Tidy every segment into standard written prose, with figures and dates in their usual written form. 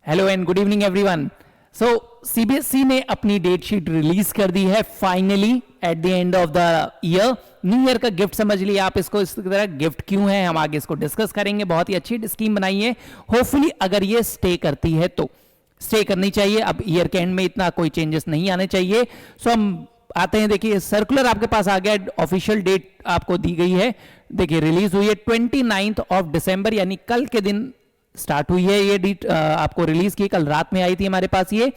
Hello and good evening everyone. So CBSE ने अपनी date sheet release कर दी है finally at the end of the year. New year का gift समझ लिया आप इसको, इस तरह गिफ्ट क्यों है हम आगे इसको डिस्कस करेंगे। बहुत ही अच्छी स्कीम बनाई है, होपफुली अगर ये स्टे करती है तो स्टे करनी चाहिए। अब ईयर के एंड में इतना कोई चेंजेस नहीं आने चाहिए। सो हम आते हैं, देखिए सर्कुलर आपके पास आ गया, ऑफिशियल डेट आपको दी गई है, देखिए रिलीज हुई है 29 ऑफ दिसंबर यानी कल के दिन स्टार्ट हुई है ये डेट, आपको रिलीज की कल रात में आई थी हमारे पास ये।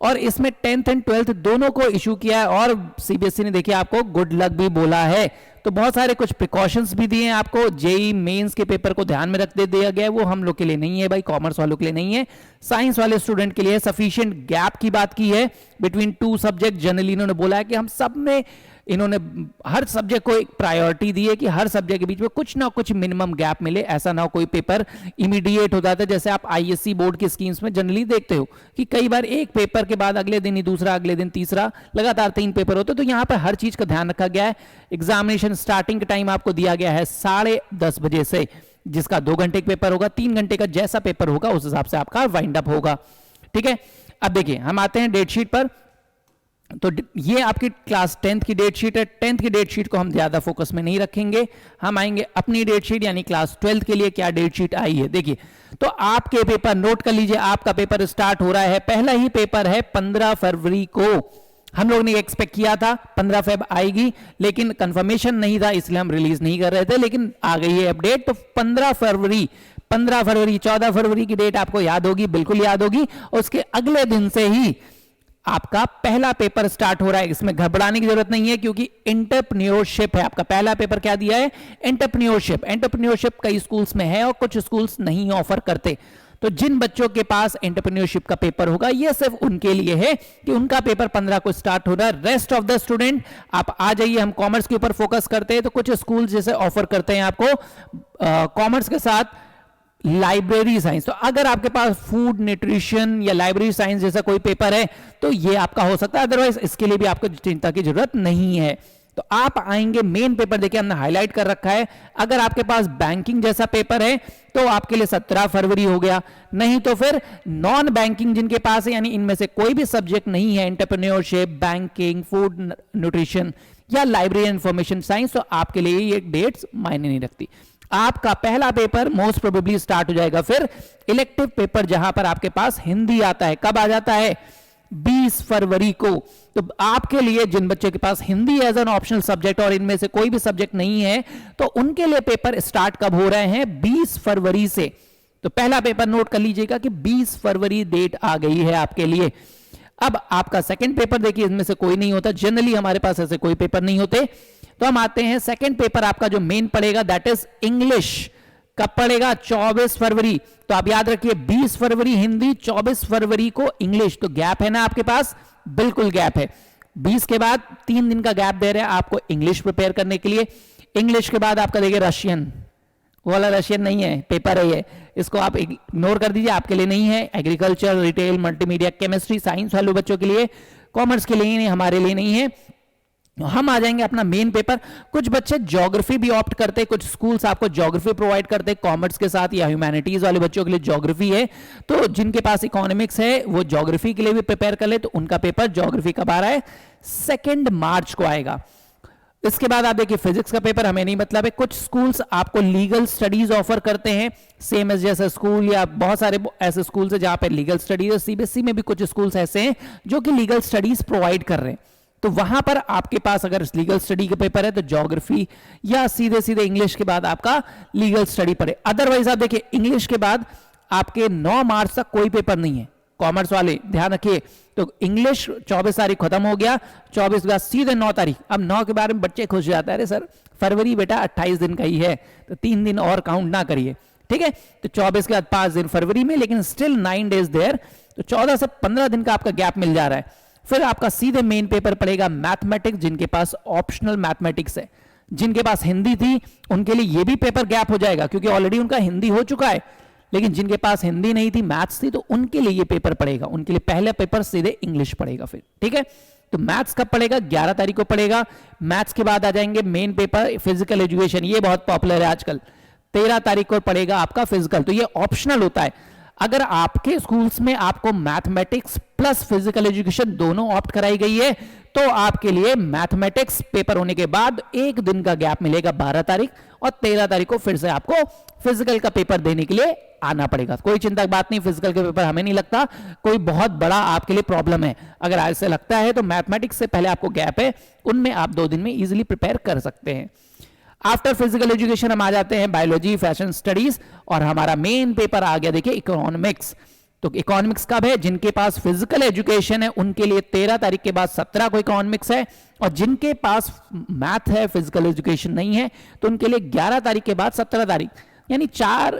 और इसमें 10th एंड 12th दोनों को इशू किया है और सीबीएसई ने देखिए आपको गुड लक भी बोला है। तो बहुत सारे कुछ प्रिकॉशंस भी दिए हैं आपको। जेई मेंस के पेपर को ध्यान में रख दे दिया गया है, वो हम लोग के लिए नहीं है भाई, कॉमर्स वालों के लिए नहीं है, साइंस वाले स्टूडेंट के लिए। सफिशिएंट गैप की बात की है बिटवीन टू सब्जेक्ट। जनरली इन्होंने बोला है कि हम सब में इन्होंने हर सब्जेक्ट को एक प्रायोरिटी दी है कि हर सब्जेक्ट के बीच में कुछ ना कुछ मिनिमम गैप मिले, ऐसा ना हो कोई पेपर इमीडिएट हो जाता है। जैसे आप आईएससी बोर्ड की स्कीम्स में जनरली देखते हो कि कई बार एक पेपर के बाद अगले दिन ही दूसरा, अगले दिन तीसरा, लगातार 3 पेपर होते। तो यहां पर हर चीज का ध्यान रखा गया है। एग्जामिनेशन स्टार्टिंग का टाइम आपको दिया गया है 10:30 बजे से, जिसका 2 घंटे का पेपर होगा, 3 घंटे का जैसा पेपर होगा उस हिसाब से आपका वाइंड अप होगा। ठीक है, अब देखिए हम आते हैं डेट शीट पर। तो ये आपकी क्लास 10th की डेट शीट है। 10th की डेट शीट को हम ज्यादा फोकस में नहीं रखेंगे, हम आएंगे अपनी डेट शीट यानी क्लास 12th के लिए क्या डेट शीट आई है। देखिए तो आपके पेपर नोट कर लीजिए, आपका पेपर स्टार्ट हो रहा है, पहला ही पेपर है 15 फरवरी को। हम लोग ने एक्सपेक्ट किया था 15 फेब आएगी, लेकिन कंफर्मेशन नहीं था इसलिए हम रिलीज नहीं कर रहे थे, लेकिन आ गई है अपडेट। तो 15 फरवरी 14 फरवरी की डेट आपको याद होगी, बिल्कुल याद होगी। उसके अगले दिन से ही आपका पहला पेपर स्टार्ट हो रहा है। इसमें घबराने की जरूरत नहीं है क्योंकि एंटरप्रेन्योरशिप है आपका पहला पेपर। क्या दिया है? एंटरप्रेन्योरशिप। एंटरप्रेन्योरशिप कई स्कूल्स में है और कुछ स्कूल्स नहीं ऑफर करते। तो जिन बच्चों के पास एंटरप्रेन्योरशिप का पेपर होगा ये सिर्फ उनके लिए है कि उनका पेपर 15 को स्टार्ट हो रहा है। रेस्ट ऑफ द स्टूडेंट आप आ जाइए, हम कॉमर्स के ऊपर फोकस करते हैं। तो कुछ स्कूल जैसे ऑफर करते हैं आपको कॉमर्स के साथ लाइब्रेरी साइंस। तो अगर आपके पास फूड न्यूट्रिशन या लाइब्रेरी साइंस जैसा कोई पेपर है तो ये आपका हो सकता है, अदरवाइज इसके लिए भी आपको चिंता की जरूरत नहीं है। तो आप आएंगे, मेन पेपर देखिए हमने हाईलाइट कर रखा है। अगर आपके पास बैंकिंग जैसा पेपर है तो आपके लिए 17 फरवरी हो गया, नहीं तो फिर नॉन बैंकिंग जिनके पास है, यानी इनमें से कोई भी सब्जेक्ट नहीं है, एंटरप्रेन्योरशिप, बैंकिंग, फूड न्यूट्रिशन या लाइब्रेरी इंफॉर्मेशन साइंस, तो आपके लिए ये डेट्स मायने नहीं रखती। आपका पहला पेपर मोस्ट प्रोबेबली स्टार्ट हो जाएगा। फिर इलेक्टिव पेपर जहां पर आपके पास हिंदी आता है, कब आ जाता है? 20 फरवरी को। तो आपके लिए जिन बच्चे के पास Hindi as an optional subject और इनमें से कोई भी सब्जेक्ट नहीं है तो उनके लिए पेपर स्टार्ट कब हो रहे हैं? 20 फरवरी से। तो पहला पेपर नोट कर लीजिएगा कि 20 फरवरी डेट आ गई है आपके लिए। अब आपका सेकंड पेपर देखिए, इसमें से कोई नहीं होता, जनरली हमारे पास ऐसे कोई पेपर नहीं होते। तो हम आते हैं सेकंड पेपर आपका जो मेन पड़ेगा दैट इज इंग्लिश। कब पड़ेगा? 24 फरवरी। तो आप याद रखिए 20 फरवरी हिंदी, 24 फरवरी को इंग्लिश। तो गैप है ना आपके पास? बिल्कुल गैप है। 20 के बाद 3 दिन का गैप दे रहे हैं आपको इंग्लिश प्रिपेयर करने के लिए। इंग्लिश के बाद आपका देखिए रशियन, वो वाला रशियन नहीं है, पेपर है ये, इसको आप इग्नोर कर दीजिए, आपके लिए नहीं है। Agriculture, retail, multimedia, chemistry, science वाले बच्चों के लिए, कॉमर्स के लिए नहीं, हमारे लिए नहीं है। हम आ जाएंगे अपना मेन पेपर। कुछ बच्चे ज्योग्राफी भी ऑप्ट करते हैं, कुछ स्कूल्स आपको ज्योग्राफी प्रोवाइड करते हैं कॉमर्स के साथ, या ह्यूमैनिटीज वाले बच्चों के लिए ज्योग्राफी है। तो जिनके पास इकोनॉमिक्स है वो ज्योग्राफी के लिए भी प्रिपेयर कर ले। तो उनका पेपर ज्योग्राफी कब आ रहा है? 2 मार्च को आएगा। इसके बाद आप देखिए फिजिक्स का पेपर हमें नहीं मतलब है। कुछ स्कूल्स आपको लीगल स्टडीज ऑफर करते हैं, सेम एज जैसा स्कूल, या बहुत सारे ऐसे स्कूल्स हैं जहां पे लीगल स्टडीज। सीबीएसई में भी कुछ स्कूल्स ऐसे हैं जो कि लीगल स्टडीज प्रोवाइड कर रहे हैं। तो वहां पर आपके पास अगर लीगल स्टडी का पेपर है तो ज्योग्राफी या सीधे सीधे इंग्लिश के बाद आपका लीगल स्टडी पड़े। अदरवाइज आप देखिए इंग्लिश के बाद आपके 9 मार्च तक कोई पेपर नहीं है। कॉमर्स वाले ध्यान रखिए, तो इंग्लिश 24 तारीख खत्म हो गया, 24 के बाद सीधे 9 तारीख। अब 9 के बारे में बच्चे खुश हो जाते हैं, अरे सर फरवरी बेटा 28 दिन का ही है, तो 3 दिन और काउंट ना करिए। ठीक है, तो 24 के बाद 5 दिन फरवरी में, लेकिन स्टिल 9 डेज देयर। तो 14 से 15 दिन का आपका गैप मिल जा रहा है। फिर आपका सीधे मेन पेपर पड़ेगा मैथमेटिक्स, जिनके पास ऑप्शनल मैथमेटिक्स है। जिनके पास हिंदी थी उनके लिए ये भी पेपर गैप हो जाएगा क्योंकि ऑलरेडी उनका हिंदी हो चुका है। लेकिन जिनके पास हिंदी नहीं थी, मैथ्स थी, तो उनके लिए ये पेपर पड़ेगा। उनके लिए पहला पेपर सीधे इंग्लिश पड़ेगा फिर। ठीक है, तो मैथ्स कब पड़ेगा? 11 तारीख को पड़ेगा। मैथ्स के बाद आ जाएंगे मेन पेपर फिजिकल एजुकेशन, ये बहुत पॉपुलर है आजकल। 13 तारीख को पड़ेगा आपका फिजिकल। तो ये ऑप्शनल होता है। अगर आपके स्कूल्स में आपको मैथमेटिक्स प्लस फिजिकल एजुकेशन दोनों ऑप्ट कराई गई है तो आपके लिए मैथमेटिक्स पेपर होने के बाद एक दिन का गैप मिलेगा 12 तारीख, और 13 तारीख को फिर से आपको फिजिकल का पेपर देने के लिए आना पड़ेगा। कोई चिंता की बात नहीं, फिजिकल के पेपर हमें नहीं लगता कोई बहुत बड़ा आपके लिए प्रॉब्लम है। अगर ऐसे लगता है तो मैथमेटिक्स से पहले आपको गैप है, उनमें आप 2 दिन में इजीली प्रिपेयर कर सकते हैं। आफ्टर फिजिकल एजुकेशन हम आ जाते हैं बायोलॉजी, फैशन स्टडीज, और हमारा मेन पेपर आ गया देखिए इकोनॉमिक्स। तो इकोनॉमिक्स कब है? जिनके पास फिजिकल एजुकेशन है उनके लिए 13 तारीख के बाद 17 को इकोनॉमिक्स है, और जिनके पास मैथ है, फिजिकल एजुकेशन नहीं है, तो उनके लिए 11 तारीख के बाद 17 तारीख, यानी 4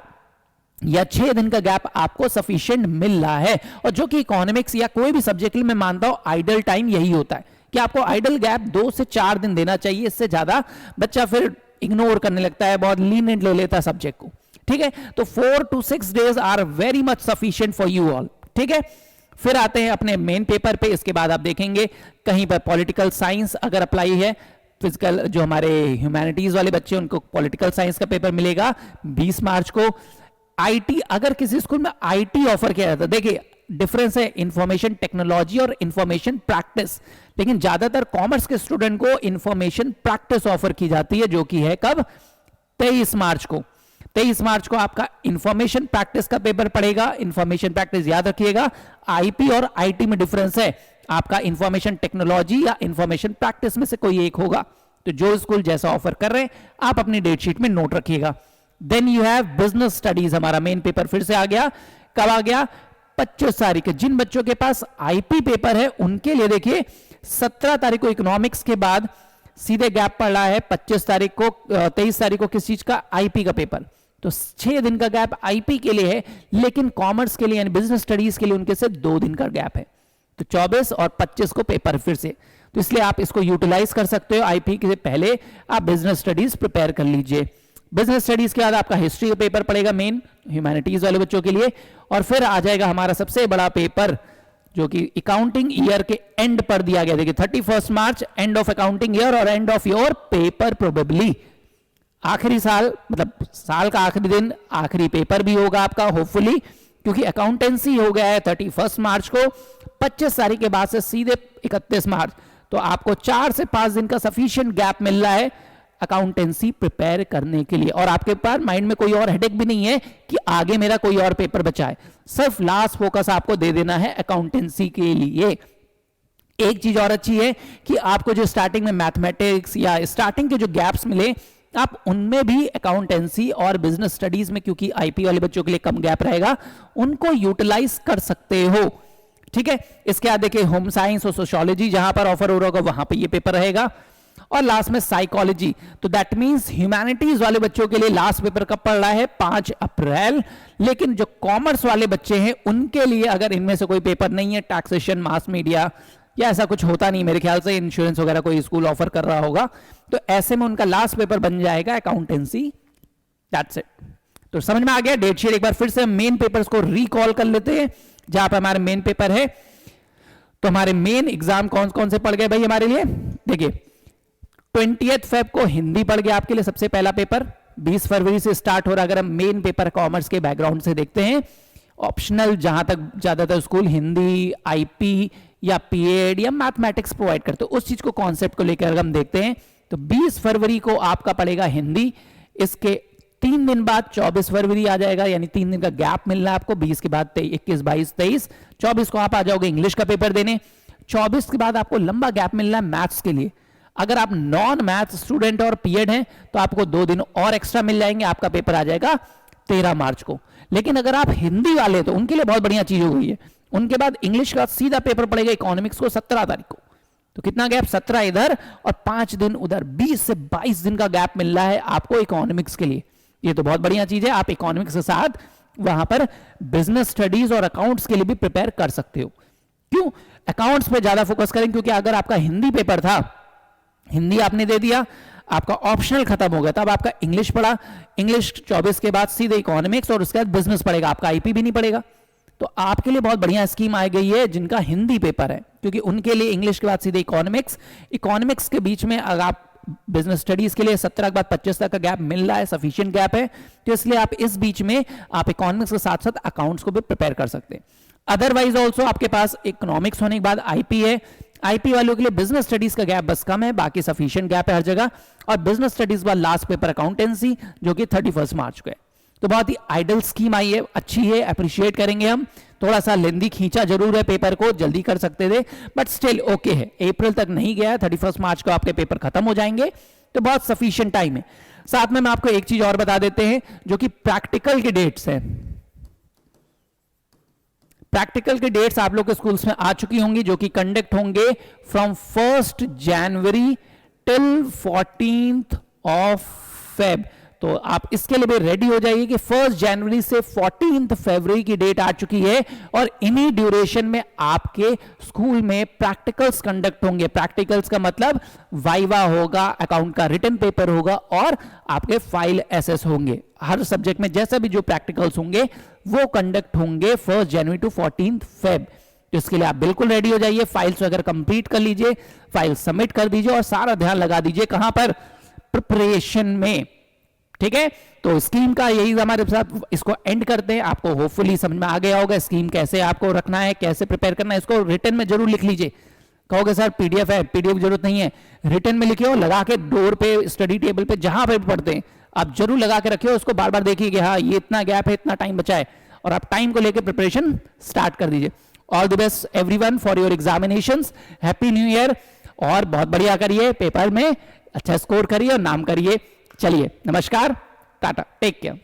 या 6 दिन का गैप आपको सफिशिएंट मिल रहा है। और जो कि इकोनॉमिक्स या कोई भी सब्जेक्ट में मैं मानता हूं आइडल टाइम यही होता है कि आपको आइडल गैप 2 से 4 दिन देना चाहिए, इससे ज्यादा बच्चा फिर इग्नोर करने लगता है, बहुत लीनियंट ले लेता है सब्जेक्ट को। ठीक है, तो 4 to 6 days are very much sufficient for you all. ठीक है, फिर आते हैं अपने मेन पेपर पे। इसके बाद आप देखेंगे कहीं पर पॉलिटिकल साइंस अगर अप्लाई है, फिजिकल जो हमारे ह्यूमैनिटीज वाले बच्चे उनको पॉलिटिकल साइंस का पेपर मिलेगा 20 मार्च को। आईटी, अगर किसी स्कूल में आईटी ऑफर किया जाता है, देखिए डिफरेंस है इंफॉर्मेशन टेक्नोलॉजी और इंफॉर्मेशन प्रैक्टिस, लेकिन ज्यादातर कॉमर्स के स्टूडेंट को इंफॉर्मेशन प्रैक्टिस ऑफर की जाती है, जो कि है कब? 23 मार्च को। 23 मार्च को आपका इंफॉर्मेशन प्रैक्टिस का पेपर पड़ेगा। इंफॉर्मेशन प्रैक्टिस याद रखिएगा, आईपी और आईटी में डिफरेंस है, आपका इंफॉर्मेशन टेक्नोलॉजी या इंफॉर्मेशन प्रैक्टिस में से कोई एक होगा। तो जो स्कूल जैसा ऑफर कर रहे हैं आप अपनी डेट शीट में नोट रखिएगा। Then you have business studies, हमारा मेन पेपर फिर से आ गया। कब आ गया? 25 तारीख। जिन बच्चों के पास आईपी पेपर है उनके लिए देखिए 17 तारीख को इकोनॉमिक्स के बाद सीधे गैप पड़ रहा है 25 तारीख को, 23 तारीख को किस चीज का? आईपी का पेपर। तो 6 दिन का गैप आईपी के लिए है, लेकिन कॉमर्स के लिए यानी बिजनेस स्टडीज के लिए उनके से 2 दिन का गैप है। तो 24 और 25 को पेपर फिर से, तो इसलिए आप इसको यूटिलाइज कर सकते हो। आईपी के पहले आप बिजनेस स्टडीज प्रिपेयर कर लीजिए। बिजनेस स्टडीज के बाद आपका हिस्ट्री का पेपर पड़ेगा मेन ह्यूमैनिटीज वाले बच्चों के लिए, और फिर आ जाएगा हमारा सबसे बड़ा पेपर जो कि अकाउंटिंग ईयर के एंड पर दिया गया। देखिए 31 मार्च एंड ऑफ अकाउंटिंग ईयर और end of your paper probably. आखिरी साल, मतलब साल का आखिरी दिन, आखिरी पेपर भी होगा आपका होपफुली, क्योंकि अकाउंटेंसी हो गया है 31 मार्च को। 25 तारीख के बाद से सीधे 31 मार्च, तो आपको 4 से 5 दिन का सफिशिएंट गैप मिल रहा है अकाउंटेंसी प्रिपेयर करने के लिए। और आपके पास माइंड में कोई और हेडेक भी नहीं है कि आगे मेरा कोई और पेपर बचा है, सिर्फ लास्ट फोकस आपको दे देना है अकाउंटेंसी के लिए। एक चीज और अच्छी है कि आपको जो स्टार्टिंग में मैथमेटिक्स या स्टार्टिंग के जो गैप्स मिले, आप उनमें भी अकाउंटेंसी और बिजनेस स्टडीज में, क्योंकि आईपी वाले बच्चों के लिए कम गैप रहेगा, उनको यूटिलाइज कर सकते हो। ठीक है, इसके बाद देखिए होम साइंस और सोशियोलॉजी जहां पर ऑफर हो रहा होगा वहां पर ये पेपर रहेगा। और लास्ट में साइकोलॉजी, तो दैट मींस ह्यूमैनिटीज वाले बच्चों के लिए लास्ट पेपर कब पड़ रहा है? 5 अप्रैल। लेकिन जो कॉमर्स वाले बच्चे हैं उनके लिए अगर इनमें से कोई पेपर नहीं है, टैक्सेशन, मास मीडिया या ऐसा कुछ होता नहीं, मेरे ख्याल से इंश्योरेंस वगैरह कोई स्कूल ऑफर कर रहा होगा, तो ऐसे में उनका लास्ट पेपर बन जाएगा अकाउंटेंसी। That's it. तो समझ में आ गया डेट शीट। एक बार फिर से मेन पेपर्स को रिकॉल कर लेते हैं जहां पर हमारे मेन पेपर है। तो हमारे मेन एग्जाम कौन कौन से पड़ गए भाई हमारे लिए? देखिए 20 फेब को हिंदी पड़ गया आपके लिए सबसे पहला पेपर, 20 फरवरी से स्टार्ट हो रहा। अगर हम मेन पेपर कॉमर्स के बैकग्राउंड से देखते हैं, ऑप्शनल जहां तक ज्यादातर स्कूल हिंदी, आईपी या पीएड या मैथमेटिक्स प्रोवाइड करते हैं, उस चीज को कॉन्सेप्ट को लेकर हम देखते हैं तो 20 फरवरी को आपका पड़ेगा हिंदी। इसके 3 दिन बाद 24 फरवरी आ जाएगा, यानी 3 दिन का गैप मिल रहा है आपको। 20 के बाद 21, 22, 23, 24 को आप आ जाओगे इंग्लिश का पेपर देने। 24 के बाद आपको लंबा गैप मिल रहा है मैथ्स के लिए। अगर आप नॉन मैथ स्टूडेंट और पीएड हैं तो आपको 2 दिन और एक्स्ट्रा मिल जाएंगे, आपका पेपर आ जाएगा 13 मार्च को। लेकिन अगर आप हिंदी वाले तो उनके लिए बहुत बढ़िया चीज हो गई है, उनके बाद इंग्लिश का सीधा पेपर पड़ेगा इकोनॉमिक्स को 17 तारीख को। तो कितना गैप? 17 इधर और 5 दिन उधर, 20 से 22 दिन का गैप मिल रहा है आपको इकोनॉमिक्स के लिए। ये तो बहुत बढ़िया चीज है, आप इकोनॉमिक्स के साथ वहां पर बिजनेस स्टडीज और अकाउंट्स के लिए भी प्रिपेयर कर सकते हो। क्यों अकाउंट्स पे ज्यादा फोकस करें? क्योंकि अगर आपका हिंदी पेपर था, हिंदी आपने दे दिया, आपका ऑप्शनल खत्म हो गया, तब आपका इंग्लिश पड़ा, इंग्लिश 24 के बाद सीधे इकोनॉमिक्स और उसके बाद बिजनेस पड़ेगा, आपका आईपी भी नहीं पड़ेगा। तो आपके लिए बहुत बढ़िया स्कीम आ गई है जिनका हिंदी पेपर है, क्योंकि उनके लिए इंग्लिश के बाद सीधे इकोनॉमिक्स, इकोनॉमिक्स के बीच में अगर आप बिजनेस स्टडीज के लिए 17 के बाद 25 तक का गैप मिल रहा है, सफिशिएंट गैप है, तो इसलिए आप इस बीच में आप इकोनॉमिक्स के साथ साथ अकाउंट्स को भी प्रिपेयर कर सकते हैं। अदरवाइज ऑल्सो आपके पास इकोनॉमिक्स होने के बाद आईपी है, आईपी वालों के लिए बिजनेस स्टडीज का गैप बस कम है, बाकी सफिशिएंट गैप है हर जगह, और बिजनेस स्टडीज के बाद लास्ट पेपर अकाउंटेंसी जो कि 31 मार्च को है। तो बहुत ही आइडल स्कीम आई है, अच्छी है, अप्रिशिएट करेंगे हम। थोड़ा सा लेंदी खींचा जरूर है पेपर को, जल्दी कर सकते थे, बट स्टिल ओके है। अप्रैल तक नहीं गया, 31 मार्च को आपके पेपर खत्म हो जाएंगे, तो बहुत सफिशिएंट टाइम है। साथ में मैं आपको एक चीज और बता देते हैं जो कि प्रैक्टिकल के डेट्स हैं। प्रैक्टिकल के डेट्स आप लोग के स्कूल्स में आ चुकी होंगी, जो कि कंडक्ट होंगे फ्रॉम 1 जनवरी टिल 14 फेब। तो आप इसके लिए भी रेडी हो जाइए कि 1 जनवरी से 14 फरवरी की डेट आ चुकी है, और इन्हीं ड्यूरेशन में आपके स्कूल में प्रैक्टिकल्स कंडक्ट होंगे। प्रैक्टिकल्स का मतलब वाइवा होगा, अकाउंट का रिटन पेपर होगा, और आपके फाइल एसेस होंगे। हर सब्जेक्ट में जैसा भी जो प्रैक्टिकल्स होंगे वो कंडक्ट होंगे 1 जनवरी टू 14 फेब। तो इसके लिए आप बिल्कुल रेडी हो जाइए, फाइल्स वगैरह कंप्लीट कर लीजिए, फाइल सबमिट कर दीजिए, और सारा ध्यान लगा दीजिए कहां पर, प्रिपरेशन में। ठीक है, तो स्कीम का यही हमारे साथ इसको एंड करते हैं। आपको होपफुली समझ में आ गया होगा स्कीम कैसे आपको रखना है, कैसे प्रिपेयर करना है। इसको रिटन में जरूर लिख लीजिए। कहोगे सर पीडीएफ है, पीडीएफ की जरूरत नहीं है, रिटन में लिखिए, लगा के डोर पे, स्टडी टेबल पे, जहां पे पढ़ते हैं आप जरूर लगा के रखिए। उसको बार बार देखिए कि हाँ ये इतना गैप है, इतना टाइम बचा है, और आप टाइम को लेकर प्रिपरेशन स्टार्ट कर दीजिए। All the best everyone for your examinations, happy new year, और बहुत बढ़िया करिए, पेपर में अच्छा स्कोर करिए और नाम करिए। चलिए नमस्कार, टाटा, टेक केयर।